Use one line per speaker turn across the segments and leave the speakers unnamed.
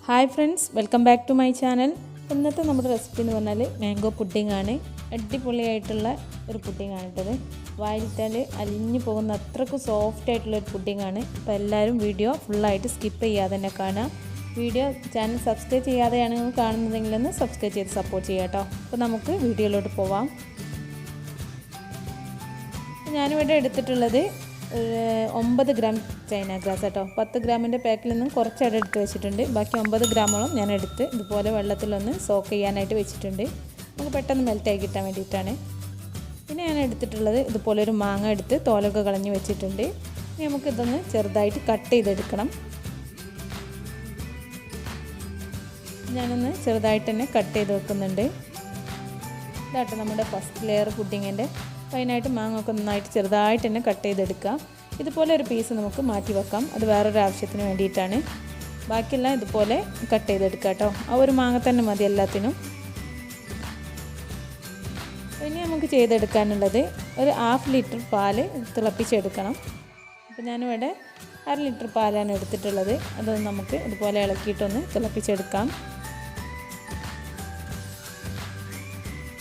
Hi friends, welcome back to my channel. ഇന്നത്തെ നമ്മുടെ recipe എന്ന് പറഞ്ഞാൽ മാംഗോ പുഡിംഗ് ആണ്. അടിപൊളിയായിട്ടുള്ള ഒരു പുഡിംഗ് ആണ് ഇട്ടത്. വായിലിട്ടാൽ അലിഞ്ഞു പോകുന്ന അത്രയ്ക്ക് സോഫ്റ്റ് ആയിട്ടുള്ളൊരു പുഡിംഗ് ആണ്. അപ്പോൾ എല്ലാവരും വീഡിയോ ഫുള്ളായിട്ട് സ്കിപ്പ് ചെയ്യാതെ തന്നെ കാണാം. വീഡിയോ ചാനൽ സബ്സ്ക്രൈബ് ചെയ്യാതെയാണ് നിങ്ങൾ കാണുന്നതെങ്കിൽ ഒന്ന് സബ്സ്ക്രൈബ് ചെയ്ത് സപ്പോർട്ട് ചെയ്യാം കേട്ടോ. അപ്പോൾ നമുക്ക് വീഡിയോയിലോട്ട് പോവാം. ഞാനിവിടെ എടുത്തിട്ടുള്ളത് 9 ഗ്രാം ചൈന ഗ്രാസ് കേട്ടോ. 10 ഗ്രാമിൻ്റെ പാക്കിൽ നിന്നും കുറച്ചവിടെ എടുത്ത് വെച്ചിട്ടുണ്ട്. ബാക്കി 9 ഗ്രാമോളം ഞാൻ എടുത്ത് ഇതുപോലെ വെള്ളത്തിലൊന്ന് സോക്ക് ചെയ്യാനായിട്ട് വെച്ചിട്ടുണ്ട്. നമുക്ക് പെട്ടെന്ന് മെൽറ്റായി കിട്ടാൻ വേണ്ടിയിട്ടാണ്. പിന്നെ ഞാൻ എടുത്തിട്ടുള്ളത് ഇതുപോലെ ഒരു മാങ്ങ എടുത്ത് തോലൊക്കെ കളഞ്ഞ് വെച്ചിട്ടുണ്ട്. ഇനി നമുക്കിതൊന്ന് ചെറുതായിട്ട് കട്ട് ചെയ്തെടുക്കണം. ഞാനൊന്ന് ചെറുതായിട്ട് തന്നെ കട്ട് ചെയ്ത് വെക്കുന്നുണ്ട്. ഇതാട്ടോ നമ്മുടെ ഫസ്റ്റ് ലെയർ പുഡിങ്ങിൻ്റെ. അതിനായിട്ട് മാങ്ങ ഒക്കെ നന്നായിട്ട് ചെറുതായിട്ട് തന്നെ കട്ട് ചെയ്തെടുക്കുക. ഇതുപോലെ ഒരു പീസ് നമുക്ക് മാറ്റി വെക്കാം, അത് വേറൊരു ആവശ്യത്തിന് വേണ്ടിയിട്ടാണ്. ബാക്കിയെല്ലാം ഇതുപോലെ കട്ട് ചെയ്തെടുക്കുക കേട്ടോ. ആ ഒരു മാങ്ങ തന്നെ മതി എല്ലാത്തിനും. ഇനി നമുക്ക് ചെയ്തെടുക്കാനുള്ളത് ഒരു 1/2 ലിറ്റർ പാല് തിളപ്പിച്ചെടുക്കണം. അപ്പോൾ ഞാനിവിടെ 1/2 ലിറ്റർ പാലാണ് എടുത്തിട്ടുള്ളത്. അതൊന്ന് നമുക്ക് ഇതുപോലെ ഇളക്കിയിട്ടൊന്ന് തിളപ്പിച്ചെടുക്കാം.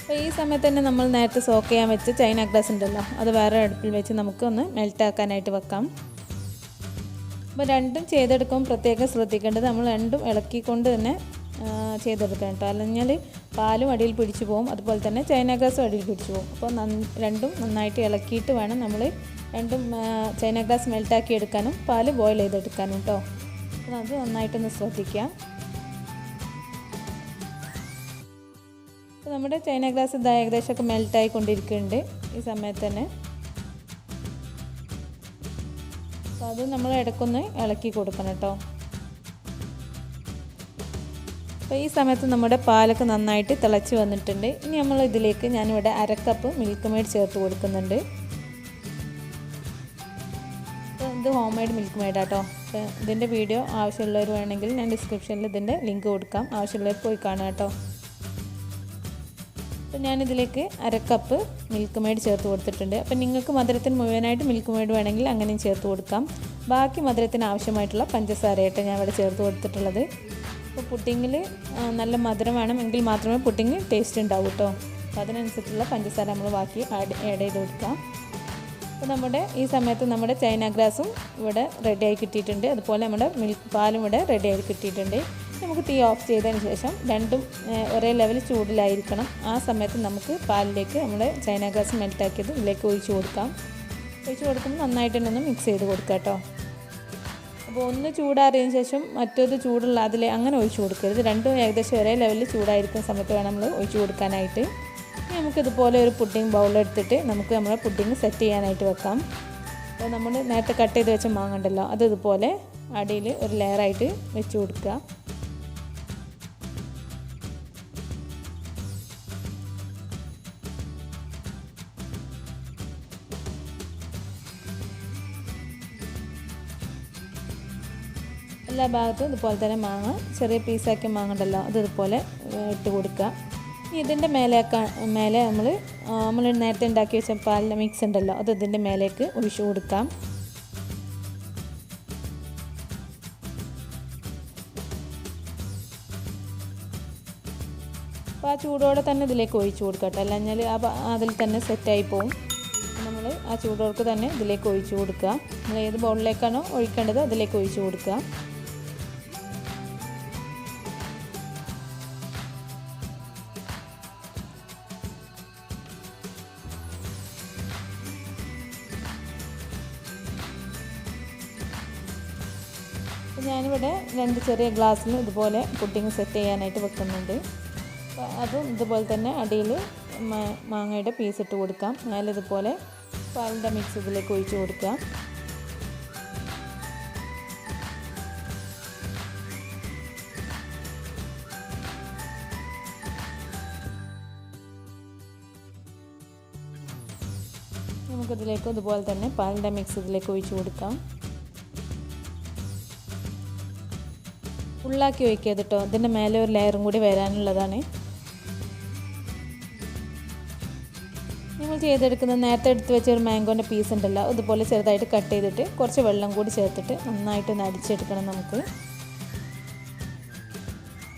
അപ്പോൾ ഈ സമയത്ത് തന്നെ നമ്മൾ നേരത്തെ സോക്ക് ചെയ്യാൻ വെച്ച ചൈന ഗ്രാസ് ഉണ്ടല്ലോ, അത് വേറെ അടുപ്പിൽ വെച്ച് നമുക്കൊന്ന് മെൽറ്റാക്കാനായിട്ട് വെക്കാം. അപ്പോൾ രണ്ടും ചെയ്തെടുക്കുമ്പോൾ പ്രത്യേകം ശ്രദ്ധിക്കേണ്ടത് നമ്മൾ രണ്ടും ഇളക്കിക്കൊണ്ട് തന്നെ ചെയ്തെടുക്കണം കേട്ടോ. അല്ലെങ്കിൽ പാലും അടിയിൽ പിടിച്ചു പോകും, അതുപോലെ തന്നെ ചൈന ഗ്രാസും അടിയിൽ പിടിച്ചു പോകും. അപ്പോൾ രണ്ടും നന്നായിട്ട് ഇളക്കിയിട്ട് വേണം നമ്മൾ രണ്ടും ചൈന ഗ്രാസ് മെൽറ്റാക്കി എടുക്കാനും പാല് ബോയിൽ ചെയ്തെടുക്കാനും കേട്ടോ. അപ്പോൾ അത് നന്നായിട്ടൊന്ന് ശ്രദ്ധിക്കാം. അപ്പോൾ നമ്മുടെ ചൈന ഗ്രാസ് ഇത് ഏകദേശമൊക്കെ മെൽറ്റായി കൊണ്ടിരിക്കുന്നുണ്ട് ഈ സമയത്ത് തന്നെ. അപ്പോൾ അത് നമ്മൾ ഇടയ്ക്കൊന്ന് ഇളക്കി കൊടുക്കണം കേട്ടോ. അപ്പോൾ ഈ സമയത്ത് നമ്മുടെ പാലൊക്കെ നന്നായിട്ട് തിളച്ച് വന്നിട്ടുണ്ട്. ഇനി നമ്മൾ ഇതിലേക്ക് ഞാനിവിടെ 1/2 കപ്പ് മിൽക്ക് മെയ്ഡ് ചേർത്ത് കൊടുക്കുന്നുണ്ട്. അപ്പോൾ ഇത് ഹോം മെയ്ഡ് മിൽക്ക് മെയ്ഡ് ആട്ടോ. അപ്പോൾ ഇതിൻ്റെ വീഡിയോ ആവശ്യമുള്ളവർ വേണമെങ്കിൽ ഞാൻ ഡിസ്ക്രിപ്ഷനിൽ ഇതിൻ്റെ ലിങ്ക് കൊടുക്കാം, ആവശ്യമുള്ളവർ പോയി കാണാം കേട്ടോ. അപ്പോൾ ഞാനിതിലേക്ക് 1/2 കപ്പ് മിൽക്ക് മെയ്ഡ് ചേർത്ത് കൊടുത്തിട്ടുണ്ട്. അപ്പോൾ നിങ്ങൾക്ക് മധുരത്തിന് മുഴുവനായിട്ട് മിൽക്ക് മെയ്ഡ് വേണമെങ്കിൽ അങ്ങനെയും ചേർത്ത് കൊടുക്കാം. ബാക്കി മധുരത്തിന് ആവശ്യമായിട്ടുള്ള പഞ്ചസാരയായിട്ട് ഞാൻ ഇവിടെ ചേർത്ത് കൊടുത്തിട്ടുള്ളത്. അപ്പോൾ പുഡിങ്ങിൽ നല്ല മധുരം വേണമെങ്കിൽ മാത്രമേ പുഡിങ് ടേസ്റ്റ് ഉണ്ടാവൂ കേട്ടോ. അപ്പോൾ അതിനനുസരിച്ചുള്ള പഞ്ചസാര നമ്മൾ ബാക്കി ആഡ് ചെയ്ത് കൊടുക്കാം. അപ്പോൾ നമ്മുടെ ഈ സമയത്ത് നമ്മുടെ ചൈന ഗ്രാസും ഇവിടെ റെഡിയായി കിട്ടിയിട്ടുണ്ട്, അതുപോലെ നമ്മുടെ മിൽക്ക് പാലും ഇവിടെ റെഡിയായി കിട്ടിയിട്ടുണ്ട്. നമുക്ക് തീ ഓഫ് ചെയ്തതിന് ശേഷം രണ്ടും ഒരേ ലെവൽ ചൂടിലായിരിക്കണം. ആ സമയത്ത് നമുക്ക് പാലിലേക്ക് നമ്മുടെ ചൈന ഗ്രാസ് മെൽറ്റാക്കിയത് ഇതിലേക്ക് ഒഴിച്ച് കൊടുക്കാം. ഒഴിച്ച് കൊടുക്കുമ്പോൾ നന്നായിട്ട് തന്നെ ഒന്ന് മിക്സ് ചെയ്ത് കൊടുക്കാം കേട്ടോ. അപ്പോൾ ഒന്ന് ചൂടാറിയതിന് ശേഷം മറ്റൊരു ചൂടുള്ള അതിൽ അങ്ങനെ ഒഴിച്ച് കൊടുക്കരുത്. രണ്ടും ഏകദേശം ഒരേ ലെവലിൽ ചൂടായിരിക്കുന്ന സമയത്ത് വേണം നമ്മൾ ഒഴിച്ച് കൊടുക്കാനായിട്ട്. ഇനി നമുക്കിതുപോലെ ഒരു പുഡിംഗ് ബൗളെടുത്തിട്ട് നമുക്ക് നമ്മുടെ പുഡിംഗ് സെറ്റ് ചെയ്യാനായിട്ട് വെക്കാം. അപ്പോൾ നമ്മൾ നേരത്തെ കട്ട് ചെയ്ത് വെച്ച മാങ്ങ ഉണ്ടല്ലോ, അത് ഇതുപോലെ അടിയിൽ ഒരു ലെയറായിട്ട് വെച്ച് കൊടുക്കുക. എല്ലാ ഭാഗത്തും ഇതുപോലെ തന്നെ മാങ്ങ ചെറിയ പീസാക്കിയ മാങ്ങ ഉണ്ടല്ലോ, അത് ഇതുപോലെ ഇട്ട് കൊടുക്കുക. ഇതിൻ്റെ മേലെ നമ്മൾ നേരത്തെ ഉണ്ടാക്കി വെച്ച പാലിൻ്റെ മിക്സ് ഉണ്ടല്ലോ, അത് ഇതിൻ്റെ മേലേക്ക് ഒഴിച്ചു കൊടുക്കാം. അപ്പോൾ ആ ചൂടോടെ തന്നെ ഇതിലേക്ക് ഒഴിച്ചു കൊടുക്കാം കേട്ടോ, അല്ലെങ്കിൽ അതിൽ തന്നെ സെറ്റായി പോകും. നമ്മൾ ആ ചൂടോടെ തന്നെ ഇതിലേക്ക് ഒഴിച്ചു കൊടുക്കുക. നമ്മൾ ഏത് ബൗളിലേക്കാണോ ഒഴിക്കേണ്ടത് അതിലേക്ക് ഒഴിച്ചു കൊടുക്കുക. ഞാനിവിടെ 2 ചെറിയ ഗ്ലാസ്സിൽ ഇതുപോലെ പുഡിംഗ് സെറ്റ് ചെയ്യാനായിട്ട് വെക്കുന്നുണ്ട്. അപ്പോൾ അതും ഇതുപോലെ തന്നെ അടിയിൽ മാങ്ങയുടെ പീസ് ഇട്ട് കൊടുക്കാം. മേലെ ഇതുപോലെ പാലിൻ്റെ മിക്സ് ഇതിലേക്ക് ഒഴിച്ച് കൊടുക്കുക. നമുക്കിതിലേക്ക് ഇതുപോലെ തന്നെ പാലിൻ്റെ മിക്സ് ഇതിലേക്ക് ഒഴിച്ച് കൊടുക്കാം. ഫുള്ളാക്കി ഒഴിക്കരുത് കേട്ടോ, ഇതിൻ്റെ മേലെ ഒരു ലെയറും കൂടി വരാനുള്ളതാണ്. നമ്മൾ ചെയ്തെടുക്കുന്നത് നേരത്തെ എടുത്ത് വെച്ച ഒരു മാംഗോൻ്റെ പീസ് ഉണ്ടല്ലോ, അതുപോലെ ചെറുതായിട്ട് കട്ട് ചെയ്തിട്ട് കുറച്ച് വെള്ളം കൂടി ചേർത്തിട്ട് നന്നായിട്ടൊന്ന് അടിച്ചെടുക്കണം നമുക്ക്.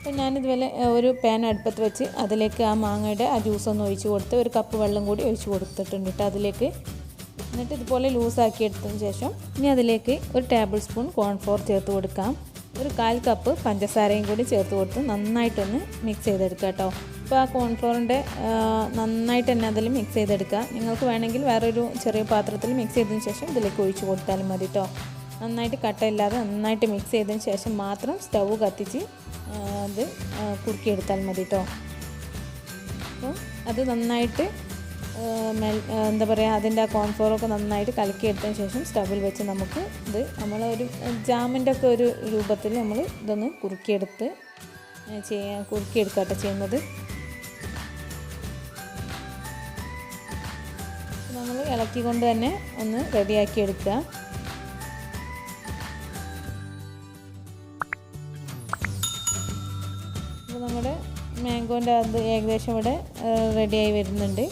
അപ്പോൾ ഞാനിതുപോലെ ഒരു പാൻ അടുപ്പത്ത് വെച്ച് അതിലേക്ക് ആ മാങ്ങയുടെ ആ ജ്യൂസൊന്ന് ഒഴിച്ച് കൊടുത്ത് ഒരു കപ്പ് വെള്ളം കൂടി ഒഴിച്ച് കൊടുത്തിട്ടുണ്ട് കേട്ടോ അതിലേക്ക്. എന്നിട്ട് ഇതുപോലെ ലൂസാക്കി എടുത്തതിന് ശേഷം ഇനി അതിലേക്ക് ഒരു ടേബിൾ സ്പൂൺ കോൺഫ്ലോർ ചേർത്ത് കൊടുക്കാം. ഒരു 1/4 കപ്പ് പഞ്ചസാരയും കൂടി ചേർത്ത് കൊടുത്ത് നന്നായിട്ടൊന്ന് മിക്സ് ചെയ്തെടുക്കുക കേട്ടോ. അപ്പോൾ ആ കോൺഫ്ലോറിൻ്റെ നന്നായിട്ട് തന്നെ അതിൽ മിക്സ് ചെയ്തെടുക്കുക. നിങ്ങൾക്ക് വേണമെങ്കിൽ വേറൊരു ചെറിയ പാത്രത്തിൽ മിക്സ് ചെയ്തതിന് ശേഷം ഇതിലേക്ക് ഒഴിച്ച് കൊടുത്താലും മതി കേട്ടോ. നന്നായിട്ട് കട്ടയില്ലാതെ നന്നായിട്ട് മിക്സ് ചെയ്തതിന് ശേഷം മാത്രം സ്റ്റൗ കത്തിച്ച് അത് കുറുക്കിയെടുത്താൽ മതി കേട്ടോ. അപ്പോൾ അത് നന്നായിട്ട് എന്താ പറയുക, അതിൻ്റെ ആ കോൺഫ്ലോറൊക്കെ നന്നായിട്ട് കലക്കിയെടുത്തതിന് ശേഷം സ്റ്റവിൽ വെച്ച് നമുക്ക് ഇത് നമ്മളൊരു ജാമിൻ്റെ ഒക്കെ ഒരു രൂപത്തിൽ നമ്മൾ ഇതൊന്ന് കുറുക്കിയെടുക്കുക കേട്ടോ ചെയ്യുന്നത്. നമ്മൾ ഇളക്കിക്കൊണ്ട് തന്നെ ഒന്ന് റെഡിയാക്കി എടുക്കുക. അപ്പോൾ നമ്മുടെ മാംഗോൻ്റെ അത് ഏകദേശം ഇവിടെ റെഡിയായി വരുന്നുണ്ട്.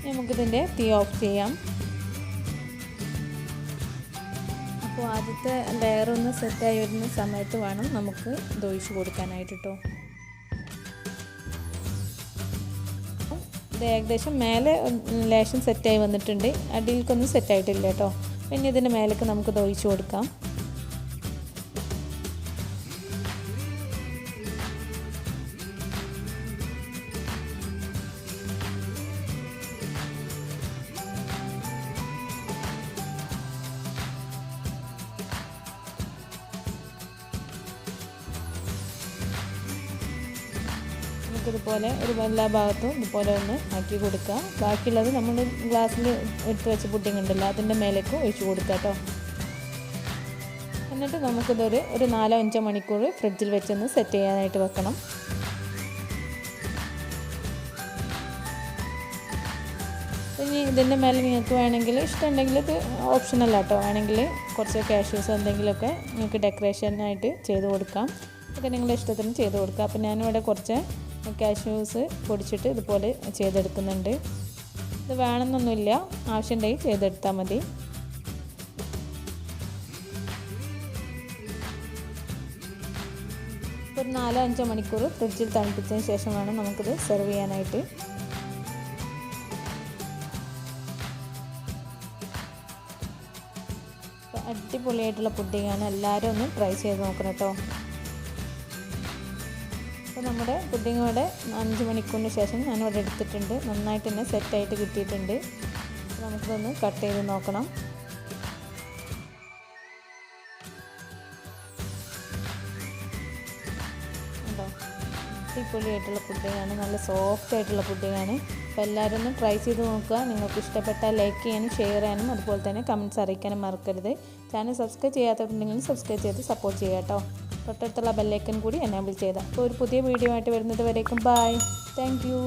നമുക്കിതിൻ്റെ തീ ഓഫ് ചെയ്യാം. അപ്പോൾ ആദ്യത്തെ ലെയറൊന്ന് സെറ്റായി വരുന്ന സമയത്ത് വേണം നമുക്ക് ഇത് ഒഴിച്ച് കൊടുക്കാനായിട്ട് കേട്ടോ. ഇത് ഏകദേശം മേലെ ലേശം സെറ്റായി വന്നിട്ടുണ്ട്, അടിയിലേക്കൊന്നും സെറ്റായിട്ടില്ല കേട്ടോ. പിന്നെ ഇതിൻ്റെ മേലേക്ക് നമുക്കിത് ഒഴിച്ച് കൊടുക്കാം. നമുക്കിതുപോലെ എല്ലാ ഭാഗത്തും ഇതുപോലെ ഒന്ന് ആക്കി കൊടുക്കുക. ബാക്കിയുള്ളത് നമ്മൾ ഗ്ലാസ്സിൽ എടുത്ത് വെച്ച പുഡിംഗ് ഉണ്ടല്ലോ അതിൻ്റെ മേലേക്ക് ഒഴിച്ച് കൊടുക്കുക കേട്ടോ. എന്നിട്ട് നമുക്കിതൊരു 4-5 മണിക്കൂർ ഫ്രിഡ്ജിൽ വെച്ചൊന്ന് സെറ്റ് ചെയ്യാനായിട്ട് വെക്കണം. ഇനി ഇതിൻ്റെ മേലെ നിങ്ങൾക്ക് വേണമെങ്കിൽ ഇഷ്ടമുണ്ടെങ്കിൽ ഇത് ഓപ്ഷനല്ല കേട്ടോ, വേണമെങ്കിൽ കുറച്ച് കാഷ്യൂസ് എന്തെങ്കിലുമൊക്കെ നിങ്ങൾക്ക് ഡെക്കറേഷനായിട്ട് ചെയ്ത് കൊടുക്കാം. അതൊക്കെ നിങ്ങളുടെ ഇഷ്ടത്തിന് ചെയ്ത് കൊടുക്കുക. അപ്പോൾ ഞാനിവിടെ കുറച്ച് കാഷ്യൂസ് പൊടിച്ചിട്ട് ഇതുപോലെ ചെയ്തെടുക്കുന്നുണ്ട്. ഇത് വേണമെന്നൊന്നുമില്ല, ആവശ്യമുണ്ടെങ്കിൽ ചെയ്തെടുത്താൽ മതി. ഒരു 4-5 മണിക്കൂർ ഫ്രിഡ്ജിൽ തണുപ്പിച്ചതിന് ശേഷം വേണം നമുക്കിത് സെർവ് ചെയ്യാനായിട്ട്. അടിപൊളിയായിട്ടുള്ള പുഡിങ്ങാണ്, എല്ലാവരും ഒന്ന് ട്രൈ ചെയ്ത് നോക്കണം കേട്ടോ. അപ്പോൾ നമ്മുടെ പുഡിംഗ് ഇവിടെ 5 മണിക്കൂറിന് ശേഷം ഞാനിവിടെ എടുത്തിട്ടുണ്ട്. നന്നായിട്ട് തന്നെ സെറ്റായിട്ട് കിട്ടിയിട്ടുണ്ട്. നമുക്കിതൊന്ന് കട്ട് ചെയ്ത് നോക്കണം. കേട്ടോ, അടിപൊളിയായിട്ടുള്ള പുഡിങ്ങാണ്, നല്ല സോഫ്റ്റ് ആയിട്ടുള്ള പുഡിങ്ങാണ്. അപ്പോൾ എല്ലാവരും ഒന്ന് ട്രൈ ചെയ്ത് നോക്കുക. നിങ്ങൾക്ക് ഇഷ്ടപ്പെട്ടാൽ ലൈക്ക് ചെയ്യാനും ഷെയർ ചെയ്യാനും അതുപോലെ തന്നെ കമൻറ്റ്സ് അറിയിക്കാനും മറക്കരുത്. ചാനൽ സബ്സ്ക്രൈബ് ചെയ്യാത്തവരുണ്ടെങ്കിൽ സബ്സ്ക്രൈബ് ചെയ്ത് സപ്പോർട്ട് ചെയ്യുക കേട്ടോ. തൊട്ടടുത്തുള്ള ബെല്ലൈക്കൺ കൂടി എനേബിൾ ചെയ്താൽ. അപ്പോൾ ഒരു പുതിയ വീഡിയോ ആയിട്ട് വരുന്നത് വരേക്കും ബൈ. Thank you.